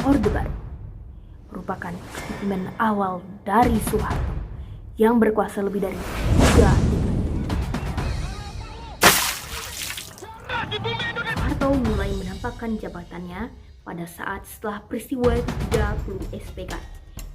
Orde Baru merupakan kepemimpinan awal dari Soeharto yang berkuasa lebih dari 3 dekade. Soeharto mulai menampakkan jabatannya pada saat setelah peristiwa 30 SPK,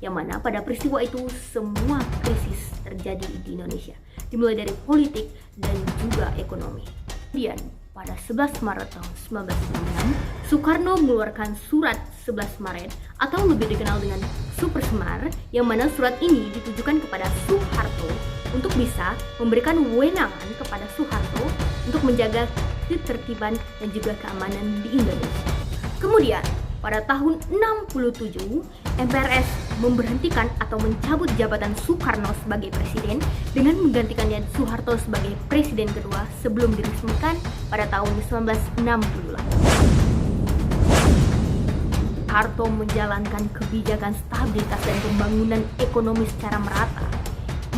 yang mana pada peristiwa itu semua krisis terjadi di Indonesia, dimulai dari politik dan juga ekonomi. Kemudian pada 11 Maret tahun 1996, Soekarno mengeluarkan surat 11 Maret atau lebih dikenal dengan Super Semar, yang mana surat ini ditujukan kepada Soeharto untuk bisa memberikan wewenangan kepada Soeharto untuk menjaga ketertiban dan juga keamanan di Indonesia. Kemudian pada tahun 67, MPRS memberhentikan atau mencabut jabatan Soekarno sebagai presiden dengan menggantikannya Soeharto sebagai presiden kedua sebelum diresmikan pada tahun 1968. Soeharto menjalankan kebijakan stabilitas dan pembangunan ekonomi secara merata,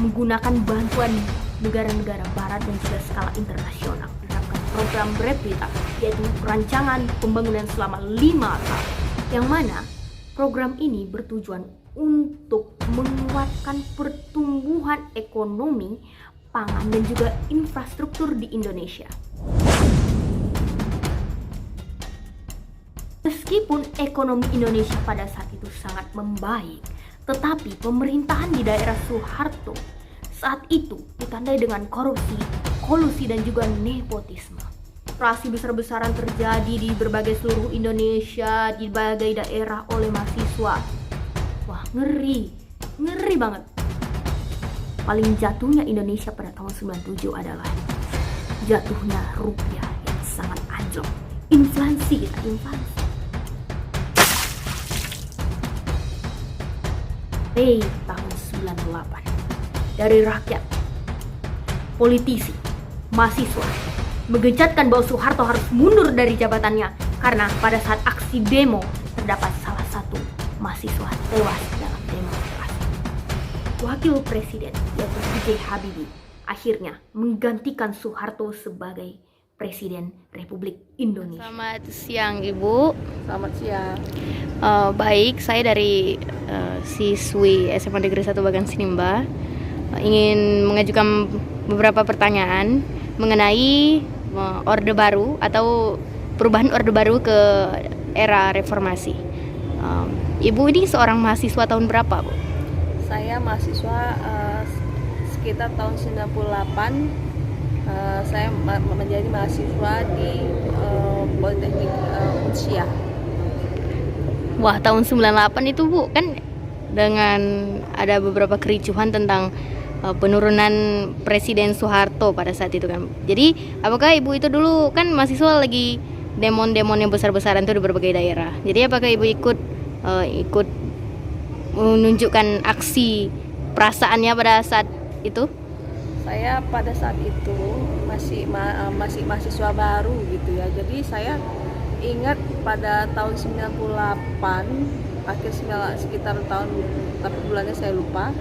menggunakan bantuan negara-negara barat dan juga skala internasional. Menerapkan program BREPITA, yaitu perancangan pembangunan selama 5 tahun, yang mana program ini bertujuan untuk menguatkan pertumbuhan ekonomi, pangan, dan juga infrastruktur di Indonesia. Meskipun ekonomi Indonesia pada saat itu sangat membaik, tetapi pemerintahan di daerah Soeharto saat itu ditandai dengan korupsi, kolusi, dan juga nepotisme. Operasi besar-besaran terjadi di berbagai seluruh Indonesia, di berbagai daerah oleh mahasiswa. Wah, ngeri banget. Paling jatuhnya Indonesia pada tahun 97 adalah jatuhnya rupiah yang sangat anjlok. Inflasi. Tahun 98 dari rakyat, politisi, mahasiswa menggencarkan bahwa Soeharto harus mundur dari jabatannya karena pada saat aksi demo terdapat salah satu mahasiswa tewas dalam demonstrasi. Wakil Presiden yaitu B.J. Habibie akhirnya menggantikan Soeharto sebagai Presiden Republik Indonesia. Selamat siang Ibu. Selamat siang. Baik, saya dari siswi SMA Negeri 1 Bagan Sinimba ingin mengajukan beberapa pertanyaan mengenai Orde Baru atau perubahan Orde Baru ke era reformasi. Ibu ini seorang mahasiswa tahun berapa, Bu? Saya mahasiswa sekitar tahun 98. Saya menjadi mahasiswa di Politeknik Unsia. Wah, tahun 98 itu, Bu, kan dengan ada beberapa kericuhan tentang penurunan Presiden Soeharto pada saat itu kan. Jadi, apakah Ibu itu dulu kan mahasiswa lagi demon-demon yang besar-besaran itu di berbagai daerah. Jadi, apakah Ibu ikut menunjukkan aksi perasaannya pada saat itu? Saya pada saat itu masih mahasiswa baru gitu ya. Jadi saya ingat pada tahun 98 sekitar tahun, tapi bulannya saya lupa.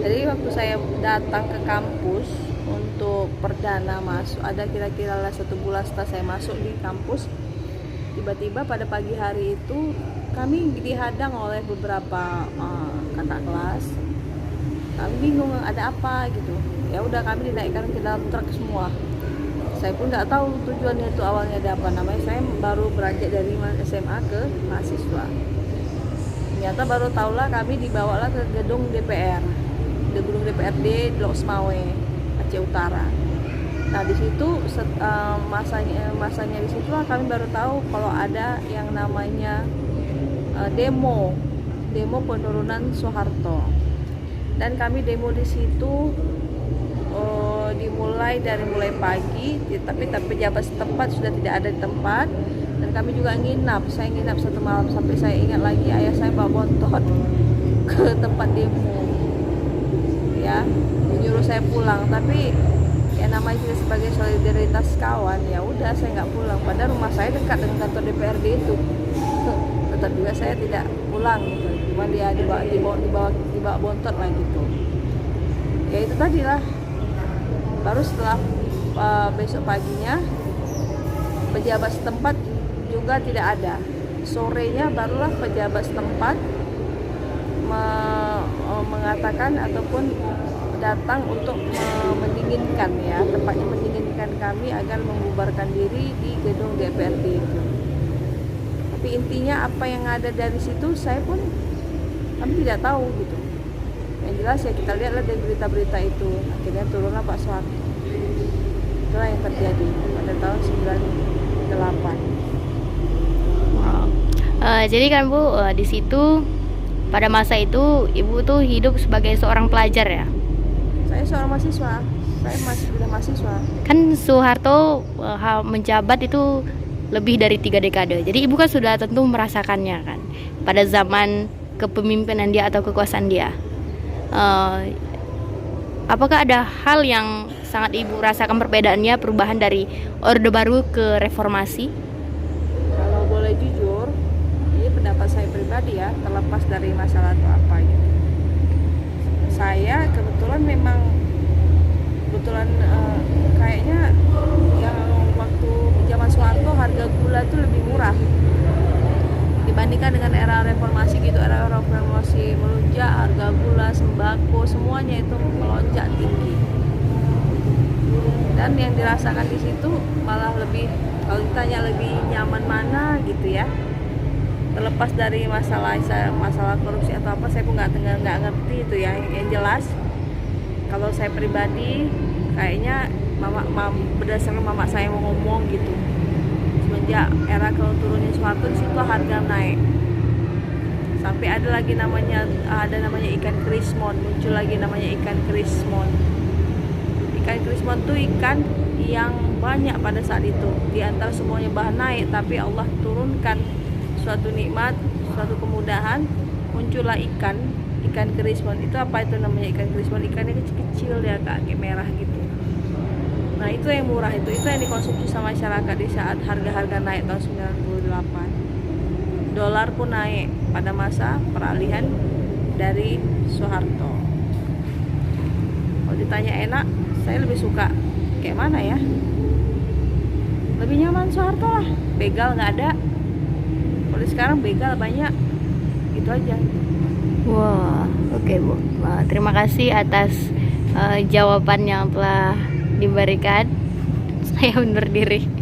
Jadi waktu saya datang ke kampus untuk perdana masuk, ada kira-kira 1 bulan setelah saya masuk di kampus, tiba-tiba pada pagi hari itu kami dihadang oleh beberapa kakak kelas. Kami bingung ada apa gitu. Ya udah, kami dinaikkan ke dalam truk semua. Saya pun nggak tahu tujuannya itu awalnya ada apa. Namanya saya baru beranjak dari SMA ke mahasiswa. Ternyata baru tahulah kami dibawalah ke gedung DPR, gedung DPRD Blok Semawe, Aceh Utara. Nah di situ masanya di situ kami baru tahu kalau ada yang namanya demo penurunan Soeharto. Dan kami demo di situ dimulai dari mulai pagi, tapi pejabat setempat sudah tidak ada di tempat, dan kami juga nginap. Saya nginap 1 malam sampai saya ingat lagi ayah saya bawa bontot ke tempat demo, ya, menyuruh saya pulang. Tapi ya namanya kita sebagai solidaritas kawan, ya udah saya nggak pulang. Padahal rumah saya dekat dengan kantor DPRD itu. Tetap juga saya tidak pulang gitu. Cuma dia dibawa bontot lah gitu. Ya itu tadi lah. Baru setelah besok paginya pejabat setempat juga tidak ada. sorenya barulah pejabat setempat mengatakan ataupun datang untuk mendinginkan ya, tepatnya mendinginkan kami agar membubarkan diri di gedung DPRD itu. Tapi intinya apa yang ada dari situ kami tidak tahu gitu. Yang jelas ya kita lihatlah dari berita-berita itu, akhirnya turunlah Pak Soeharto. Itulah yang terjadi pada tahun 98. Wow. Jadi kan Bu, di situ pada masa itu Ibu tuh hidup sebagai seorang pelajar ya? Saya seorang mahasiswa, saya masih sudah mahasiswa. Kan Soeharto menjabat itu lebih dari 3 dekade. Jadi Ibu kan sudah tentu merasakannya kan pada zaman kepemimpinan dia atau kekuasaan dia. Apakah ada hal yang sangat Ibu rasakan perbedaannya, perubahan dari Orde Baru ke reformasi? Kalau boleh jujur, ini pendapat saya pribadi ya, terlepas dari masalah atau apa gitu. Saya kebetulan kayaknya yang waktu zaman Soeharto harga gula itu lebih murah dibandingkan dengan era reformasi gitu. Era reformasi melonjak, harga gula, sembako, semuanya itu melonjak tinggi. Dan yang dirasakan di situ malah lebih, kalau ditanya lebih nyaman mana gitu ya. Terlepas dari masalah korupsi atau apa, saya pun nggak ngerti itu ya. Yang jelas kalau saya pribadi kayaknya berdasarkan mama saya mau ngomong gitu, semenjak era kalau turunnya Soeharto di situ harga naik sampai ada namanya ikan krismon, muncul lagi namanya ikan krismon. Ikan krismon tuh ikan yang banyak pada saat itu, di antara semuanya bahan naik, tapi Allah turunkan suatu nikmat, suatu kemudahan, muncullah ikan krismon. Itu apa itu namanya ikan krismon? Ikannya kecil-kecil ya, kayak merah gitu. Nah itu yang murah, itu yang dikonsumsi sama masyarakat di saat harga-harga naik tahun 98. Dolar pun naik pada masa peralihan dari Soeharto. Kalau ditanya enak, saya lebih suka kayak mana ya? Lebih nyaman Soeharto lah, begal nggak ada. Kalau sekarang begal banyak, itu aja. Wah, oke Bu. Terima kasih atas jawaban yang telah diberikan. Saya undur diri.